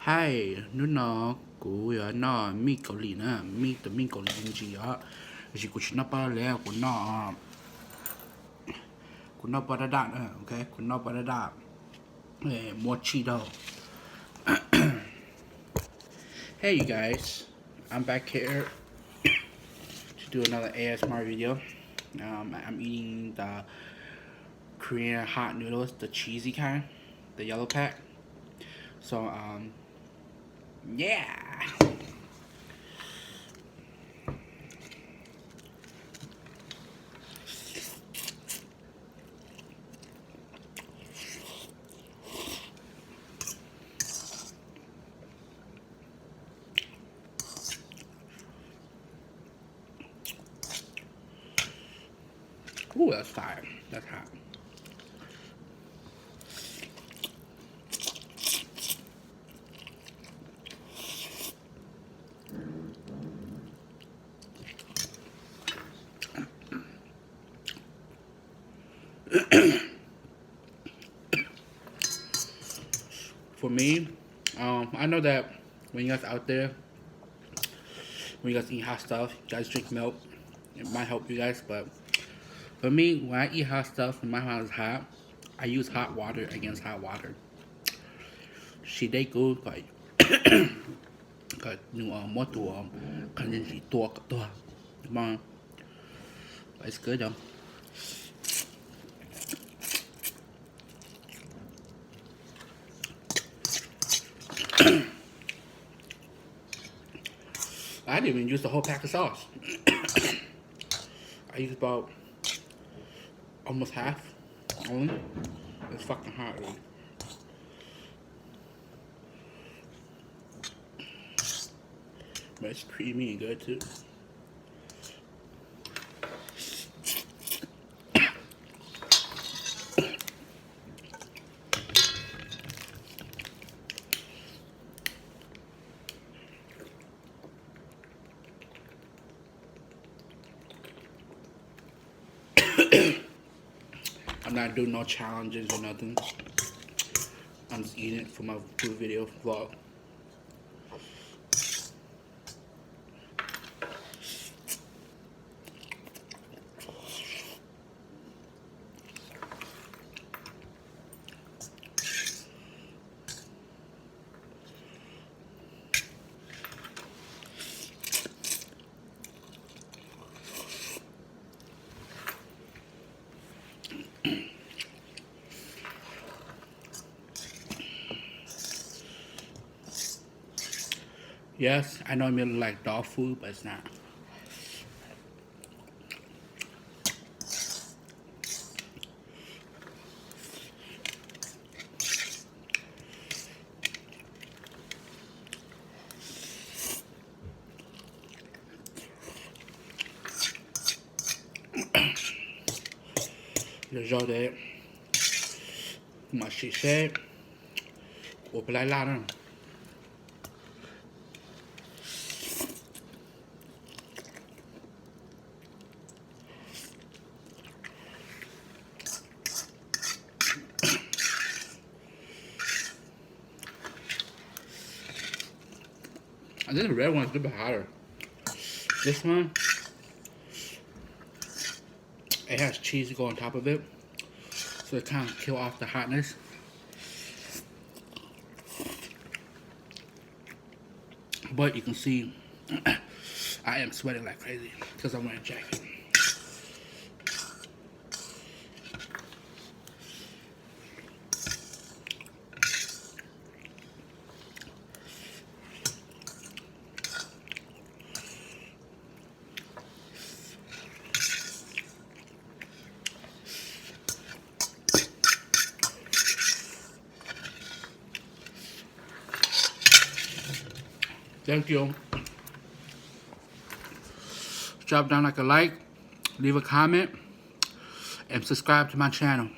嗨，你那古呀那米狗里呢？米的米狗里经济啊，是古去那巴来古那啊，古那巴达达呢？OK，古那巴达达，莫奇道。Hey you guys, I'm back here to do another ASMR video. I'm eating the Korean hot noodles, the cheesy kind, the yellow pack. So yeah. Ooh, that's fire. That's hot. For me, I know that when you guys out there, when you guys eat hot stuff, you guys drink milk. It might help you guys, but for me, when I eat hot stuff and my house is hot, I use hot water against hot water. She they go like, cause you more to continue talk to, but it's good though. I didn't even use the whole pack of sauce. I used about almost half only. It's fucking hot, dude. But it's creamy and good too. I'm not doing no challenges or nothing. I'm just eating it for my food video vlog. Yes, I know it may look like dog food, but it's not. Le genre de ma chiche,我不来辣的。I think the red one's a little bit hotter. This one, it has cheese to go on top of it, so it kind of kill off the hotness. But you can see, I am sweating like crazy because I'm wearing a jacket. Thank you. Drop down like a like, leave a comment, and subscribe to my channel.